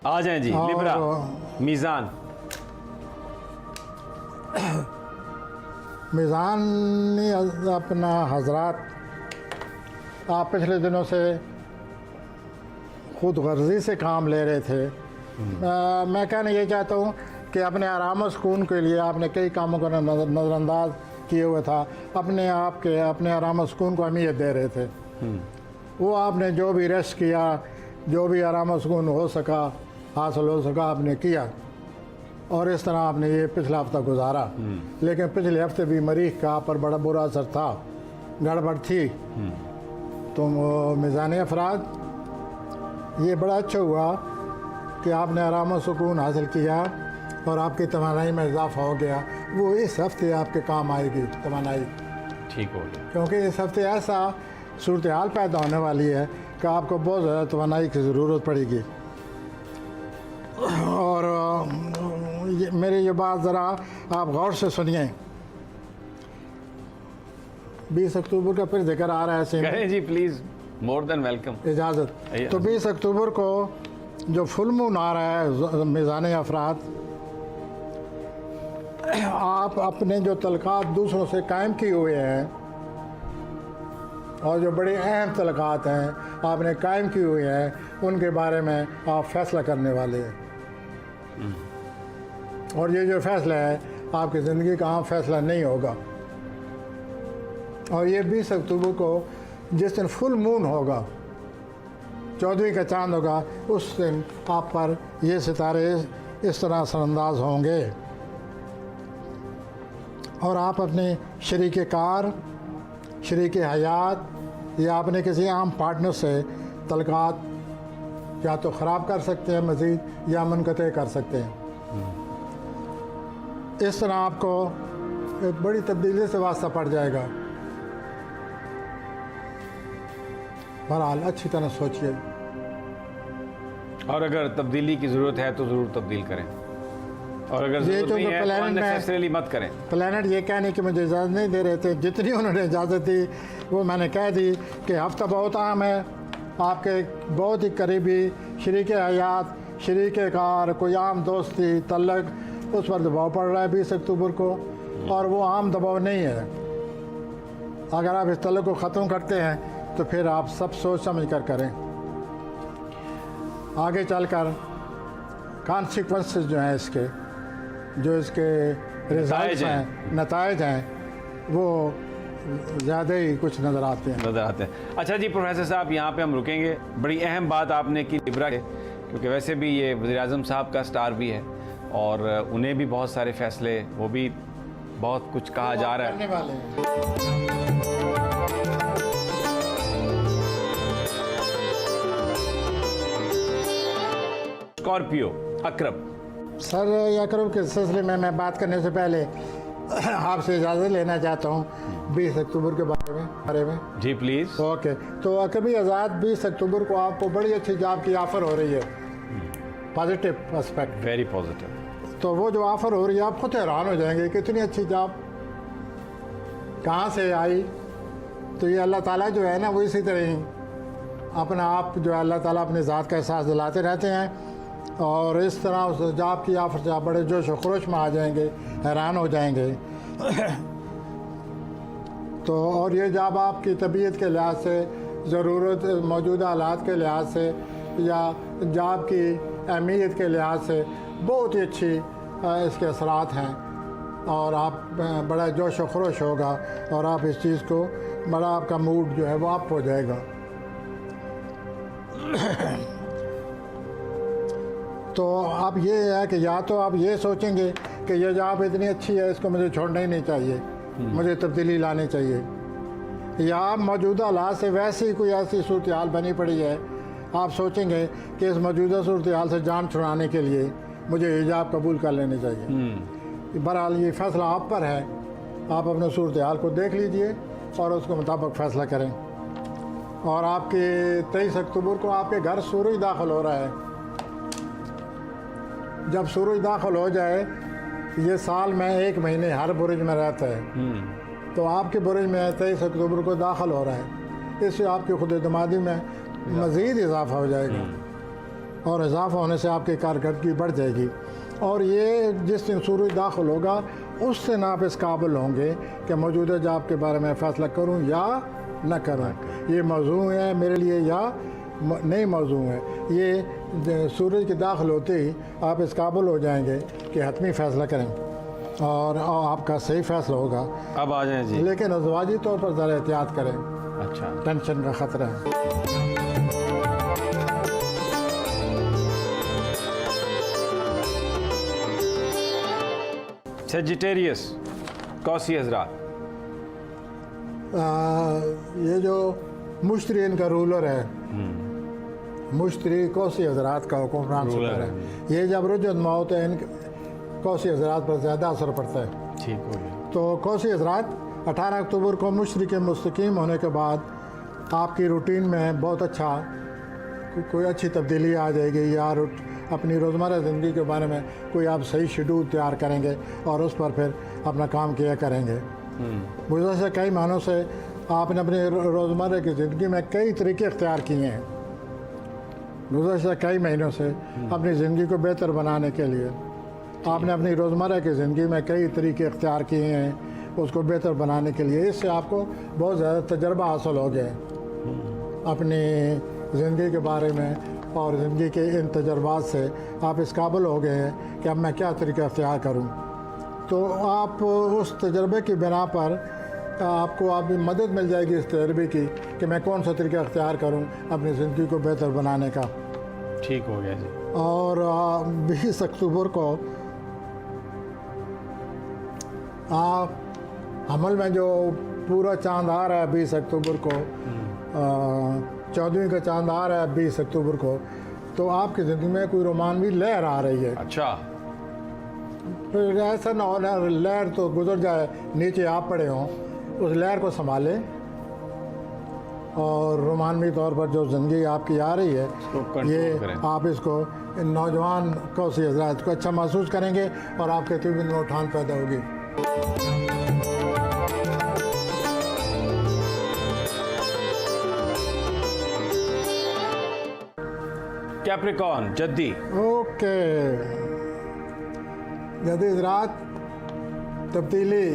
आ जाएं जी। लिब्रा, मीज़ान। मीज़ानी अपना हजरात, आप पिछले दिनों से खुद गर्जी से काम ले रहे थे। मैं कहना ये चाहता हूँ कि अपने आराम और सुकून के लिए आपने कई कामों को नज़रअंदाज किए हुए था, अपने आप के अपने आराम और सुकून को अहमियत दे रहे थे। वो आपने जो भी रेस्ट किया, जो भी आराम और सुकून हो सका, हासिल हो सका, आपने किया और इस तरह आपने ये पिछला हफ्ता गुजारा। लेकिन पिछले हफ्ते भी मरीख का आप पर बड़ा बुरा असर था, गड़बड़ थी। तो मीज़ानी अफराद, ये बड़ा अच्छा हुआ कि आपने आराम और सुकून हासिल किया और आपकी तवानाई में इजाफा हो गया। वो इस हफ्ते आपके काम आएगी तवानाई, ठीक हो गया, क्योंकि इस हफ्ते ऐसा सूरत हाल पैदा होने वाली है कि आपको बहुत ज़्यादा तवानाई की ज़रूरत पड़ेगी। और मेरी ये बात ज़रा आप गौर से सुनिए। 20 अक्टूबर का फिर जिक्र आ रहा है। करें जी प्लीज़, मोर देन वेलकम, इजाज़त। तो 20 अक्टूबर को जो फुल मून आ रहा है मीज़ानी अफराद, आप अपने जो तलक़ात दूसरों से कायम किए हुए हैं और जो बड़े अहम तलक़ात हैं आपने कायम किए हुए हैं, उनके बारे में आप फ़ैसला करने वाले हैं। और ये जो फ़ैसला है आपकी ज़िंदगी का आम फ़ैसला नहीं होगा। और ये 20 अक्टूबर को जिस दिन फुल मून होगा, 14वीं का चांद होगा, उस दिन आप पर ये सितारे इस तरह असरअंदाज होंगे और आप अपने शरीक कार, शरीक हयात या अपने किसी आम पार्टनर से तलक़ात या तो ख़राब कर सकते हैं मज़ीद या मुनक़ते कर सकते हैं। इस तरह आपको एक बड़ी तब्दीली से वास्ता पड़ जाएगा। बहरहाल अच्छी तरह सोचिए और अगर तब्दीली की ज़रूरत है तो ज़रूर तब्दील करें, और अगर ये जो प्लानट मत करें। प्लानट ये कहने की मुझे इजाज़त नहीं दे रहे थे, जितनी उन्होंने इजाज़त दी वो मैंने कह दी कि हफ्ता बहुत अहम है। आपके बहुत ही करीबी शरीक हयात, शरीक कार, कोई आम दोस्ती, तल्लक, उस पर दबाव पड़ रहा है 20 अक्टूबर को, और वो आम दबाव नहीं है। अगर आप इस तल्लक को ख़त्म करते हैं तो फिर आप सब सोच समझ कर करें। आगे चलकर कॉन्सिक्वेंसेस जो हैं इसके, जो इसके रिजल्ट्स हैं, नताइज हैं, वो ज़्यादा ही कुछ नज़र आते हैं। अच्छा जी प्रोफेसर साहब, यहाँ पे हम रुकेंगे। बड़ी अहम बात आपने की लिब्रा के, क्योंकि वैसे भी ये वज़ीर-ए-आज़म साहब का स्टार भी है और उन्हें भी बहुत सारे फ़ैसले, वो भी बहुत कुछ कहा जा रहा है। स्कॉर्पियो, अकरब। सर, अकरब के सिलसिले में मैं बात करने से पहले आपसे इजाज़त लेना चाहता हूँ 20 अक्टूबर के बारे में। जी प्लीज़। ओके, तो अकरबी आज़ाद 20 अक्टूबर को आपको बड़ी अच्छी जॉब की ऑफ़र हो रही है। Positive aspect, very positive. तो वो जो ऑफ़र हो रही है आप खुद हैरान हो जाएंगे कितनी अच्छी जॉब कहाँ से आई। तो ये अल्लाह ताला जो है ना, वो इसी तरह ही अपना आप जो है अल्लाह ताला अपनी ज़ात का एहसास दिलाते रहते हैं और इस तरह उस जॉब की ऑफ़र से आप बड़े जोश व खरोश में आ जाएंगे, हैरान हो जाएंगे। तो और ये जॉब आपकी तबीयत के लिहाज से, ज़रूरत, मौजूदा हालात के लिहाज से या जॉब की अहमियत के लिहाज से बहुत ही अच्छी इसके असरात हैं और आप बड़ा जोश व खरोश होगा और आप इस चीज़ को बड़ा, आपका मूड जो है वो अप हो जाएगा। तो अब ये है कि या तो आप ये सोचेंगे कि ये जॉब इतनी अच्छी है, इसको मुझे छोड़ना ही नहीं चाहिए, मुझे तब्दीली लानी चाहिए, या आप मौजूदा हालात से वैसी कोई ऐसी सूरत हाल बनी पड़ी है, आप सोचेंगे कि इस मौजूदा सूरत हाल से जान छुड़ाने के लिए मुझे हिजाब कबूल कर लेनी चाहिए। बहरहाल ये फ़ैसला आप पर है, आप अपने सूरत हाल को देख लीजिए और उसके मुताबिक फ़ैसला करें। और आपके 23 अक्टूबर को आपके घर सूरज दाखिल हो रहा है। जब सूरज दाखिल हो जाए, ये साल में 1 महीने हर बुरुज में रहता है, तो आपके बुरुज में 23 अक्टूबर को दाखिल हो रहा है। इससे आपकी खुद एतमादी में मज़ीद इजाफा हो जाएगा। और इजाफा होने से आपकी कारकर्दगी बढ़ जाएगी। और ये जिस दिन सूरज दाखिल होगा उस दिन आप इस काबिल होंगे कि मौजूदा जॉब के बारे में फ़ैसला करूं या न करूं, ये मौजू है मेरे लिए या नहीं मौजू है। ये सूरज के दाखिल होते ही आप इस काबिल हो जाएंगे कि हतमी फ़ैसला करें और आपका सही फ़ैसला होगा। अब आ जाएं जी। लेकिन अज़वाजी तौर पर ज़रा एहतियात करें, अच्छा, टेंशन का ख़तरा है। सेजिटेरियस कौसी हजरात, ये जो मुश्तरी इनका रूलर है, मुश्तरी कौसी हजरात का हुक्मरान रूलर है। ये जब रुजत मौत है इन कौसी हजरात पर ज़्यादा असर पड़ता है। ठीक हो गया। तो कौसी हजरात 18 अक्टूबर को मुश्तरी के मुस्तकीम होने के बाद आपकी रूटीन में बहुत अच्छा कोई अच्छी तब्दीली आ जाएगी या अपनी रोज़मर्रा ज़िंदगी के बारे में कोई आप सही शेड्यूल तैयार करेंगे और उस पर फिर अपना काम किया करेंगे। गुज़श्ता से कई महीनों से आपने अपनी रोज़मर्रा की ज़िंदगी में कई तरीके इख्तियार किए हैं। गुज़श्ता कई महीनों से अपनी ज़िंदगी को बेहतर बनाने के लिए आपने अपनी रोज़मर्रा की ज़िंदगी में कई तरीके इख्तियार किए हैं उसको बेहतर बनाने के लिए। इससे आपको बहुत ज़्यादा तजर्बा हासिल हो गया अपनी ज़िंदगी के बारे में और ज़िंदगी के इन तजर्बात से आप इस काबिल हो गए हैं कि अब मैं क्या तरीका अख्तियार करूं। तो आप उस तजर्बे की बिना पर आपको मदद मिल जाएगी इस तजर्बे की कि मैं कौन सा तरीका अख्तियार करूं अपनी ज़िंदगी को बेहतर बनाने का। ठीक हो गया जी। और 20 अक्टूबर को आप हमल में जो पूरा चांद आ रहा है 20 अक्टूबर को, 14वीं का चांद आ रहा है 20 अक्टूबर को, तो आपकी ज़िंदगी में कोई रोमानवी लहर आ रही है। अच्छा, फिर ऐसा ना हो ना लहर तो गुजर जाए नीचे आप पड़े हों, उस लहर को संभालें और रोमानवी तौर पर जो ज़िंदगी आपकी आ रही है ये करें। आप इसको नौजवान कौसी हजरात को अच्छा महसूस करेंगे और आपके दिल में उठान पैदा होगी। कैप्रिकॉर्न जद्दी, ओके, जद्दी हजरात तब्दीली,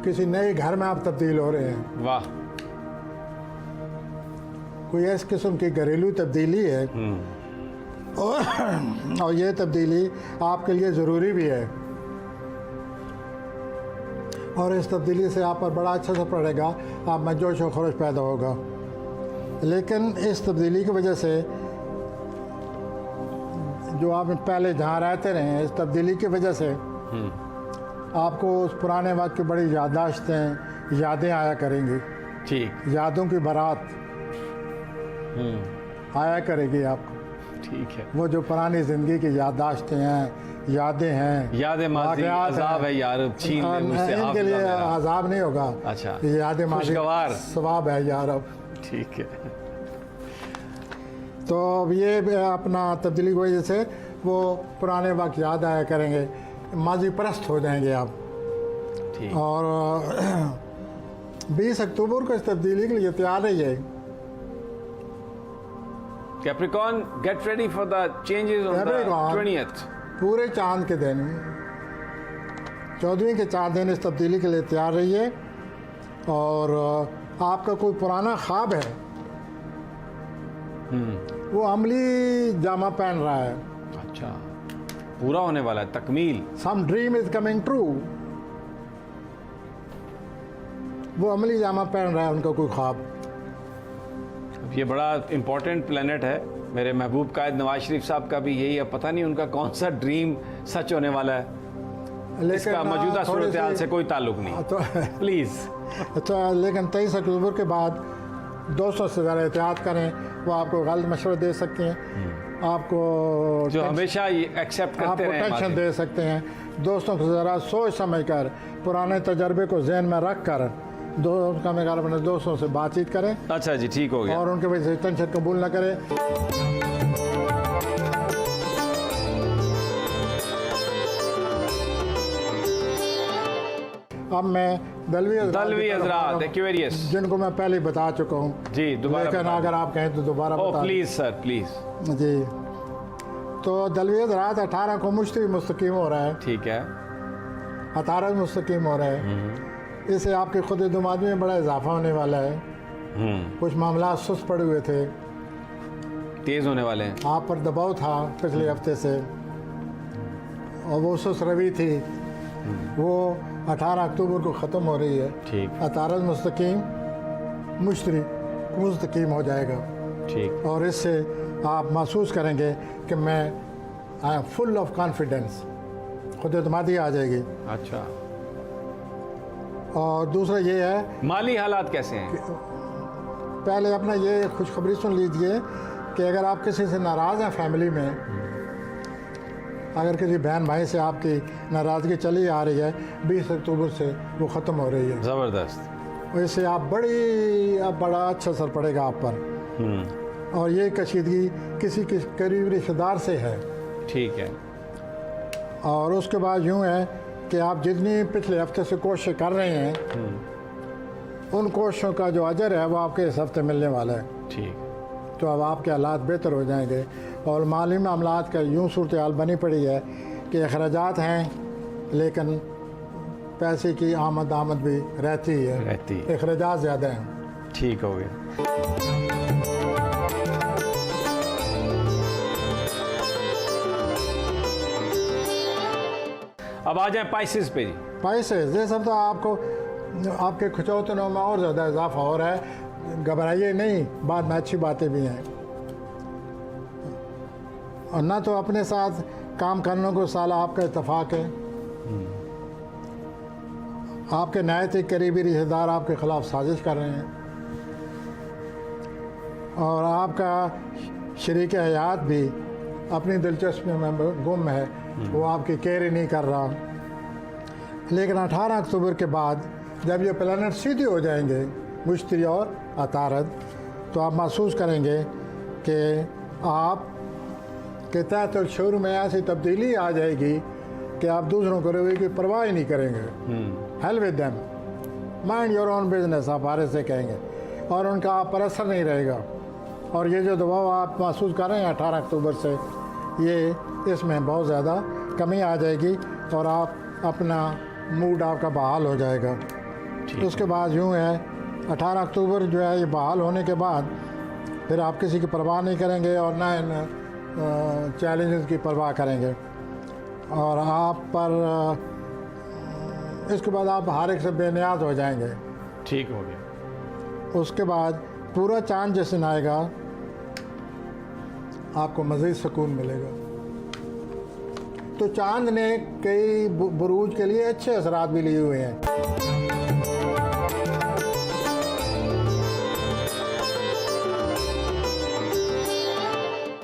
किसी नए घर में आप तब्दील हो रहे हैं। वाह, कोई इस किस्म की घरेलू तब्दीली है और ये तब्दीली आपके लिए ज़रूरी भी है और इस तब्दीली से आप पर बड़ा अच्छा असर पड़ेगा, आप में जोश और खरोश पैदा होगा। लेकिन इस तब्दीली की वजह से जो आप पहले जहाँ रहते रहे हैं, इस तब्दीली की वजह से आपको उस पुराने वक्त की बड़ी याददाश्तें यादें आया करेंगी। ठीक, यादों की बारात आया करेगी आपको। ठीक है। वो जो पुरानी ज़िंदगी की याददाश्तें हैं, यादें हैं, यादें माज़ी, वाक़यात अज़ाब है यार, छीन ले मुझसे इनके हाफ़िज़ा लिए मेरा। अज़ाब नहीं होगा। अच्छा, ये यादें माज़ी खुशगवार। सवाब है यार। अब ठीक है। तो अब ये अपना तब्दीली की वजह से वो पुराने वक्त याद आया करेंगे, माजी परस्त हो जाएंगे आप। ठीक, और 20 अक्टूबर को इस तब्दीली के लिए तैयार रहिए। Capricorn get ready for the changes on the Capricorn, 20th। पूरे चांद के दिन 14वीं के 4 दिन इस तब्दीली के लिए तैयार रहिए। और आपका कोई पुराना ख्वाब है वो अमली जामा पहन रहा है, अच्छा, पूरा होने वाला है, तकमील। Some dream is coming true, वो अमली जामा पहन रहा है उनका कोई ख्वाब। ये बड़ा इम्पोर्टेंट प्लेनेट है। मेरे महबूब कायद नवाज शरीफ साहब का भी यही है, पता नहीं उनका कौन सा ड्रीम सच होने वाला है। लेकिन इसका मौजूदा थोड़ी सूरत हाल सी- से कोई ताल्लुक नहीं, तो प्लीज़। तो लेकिन 23 अक्टूबर के बाद दोस्तों से ज़रा एहतियात करें, वो आपको गलत मशवरे दे सकते हैं, आपको जो हमेशा ये एक्सेप्ट करते आपको रहे टेंशन माजी। दे सकते हैं। दोस्तों को ज़रा सोच समझ कर पुराने तजर्बे को जहन में रख कर दोस्तों का अपने दोस्तों से बातचीत करें अच्छा जी, ठीक हो गया। और उनके वजह से टेंशन कबूल न करें। अब मैं दलवी हजरात एक्वेरियस, जिनको मैं पहले ही बता चुका हूँ जी दोबारा लेकिन अगर आप कहें तो दोबारा बता प्लीज सर प्लीज। जी। तो दलवी हजरात 18 को मुश्तरी मुस्तकीम हो रहा है, ठीक है। 18 मुस्तकीम हो रहा है। इससे आपके खुद दुमादी में बड़ा इजाफा होने वाला है। कुछ मामला सुस्त पड़े हुए थे, तेज होने वाले हैं। आप पर दबाव था पिछले हफ्ते से और वो सुस्त रवि थी, वो 18 अक्टूबर को ख़त्म हो रही है। ठीक। 18 मुस्तकीम मुश्तरी मुस्तकीम हो जाएगा। ठीक। और इससे आप महसूस करेंगे कि मैं I am full of confidence, खुद एतमादी आ जाएगी। अच्छा। और दूसरा ये है, माली हालात कैसे हैं? पहले अपना ये खुशखबरी सुन लीजिए कि अगर आप किसी से नाराज़ हैं फैमिली में, अगर किसी बहन भाई से आपकी नाराज़गी चली आ रही है, 20 अक्टूबर से वो ख़त्म हो रही है। ज़बरदस्त। इससे आप बड़ा अच्छा असर पड़ेगा आप पर। और ये कशीदगी किसी करीब रिश्तेदार से है। ठीक है। और उसके बाद यूँ है कि आप जितनी पिछले हफ्ते से कोशिश कर रहे हैं, उन कोशिशों का जो अजर है वो आपके इस हफ्ते मिलने वाला है। ठीक। तो अब आपके हालात बेहतर हो जाएंगे। और माली मामलात का यूँ सूरत हाल बनी पड़ी है कि अखराजात हैं लेकिन पैसे की आमद भी रहती है, अखराजात ज़्यादा हैं। ठीक हो गया। अब आ जाए पाइसेस पे जी। पाइसेस ये सब तो आपको आपके खुचौतनों में और ज़्यादा इजाफा हो रहा है, घबराइए नहीं, बाद में अच्छी बातें भी हैं। और ना तो अपने साथ काम करने को साला आपका इत्तेफाक है, आपके नहायत ही करीबी रिश्तेदार आपके ख़िलाफ़ साजिश कर रहे हैं, और आपका शरीक हयात भी अपनी दिलचस्पी में गुम है, वो आपकी केयर ही नहीं कर रहा। लेकिन 18 अक्टूबर के बाद जब ये प्लैनेट सीधे हो जाएंगे, मुश्तरी और अतारद, तो आप महसूस करेंगे कि आप के तहत शूर में ऐसी तब्दीली आ जाएगी कि आप दूसरों को रवैये की परवाह ही नहीं करेंगे। Hell with them, mind your own business, आप हारे से कहेंगे, और उनका आप पर असर नहीं रहेगा। और ये जो दबाव आप महसूस कर रहे हैं 18 अक्टूबर से, ये इसमें बहुत ज़्यादा कमी आ जाएगी और आप अपना मूड आपका बहाल हो जाएगा। उसके बाद यूँ है 18 अक्टूबर जो है ये बहाल होने के बाद फिर आप किसी की परवाह नहीं करेंगे और ना इन चैलेंजेस की परवाह करेंगे, और आप पर इसके बाद आप हर एक से बेनियाज हो जाएंगे। ठीक हो गया। उसके बाद पूरा चांद जैसे आएगा, आपको मज़ीद सुकून मिलेगा। तो चांद ने कई बुरूज के लिए अच्छे असरात भी लिए हुए हैं।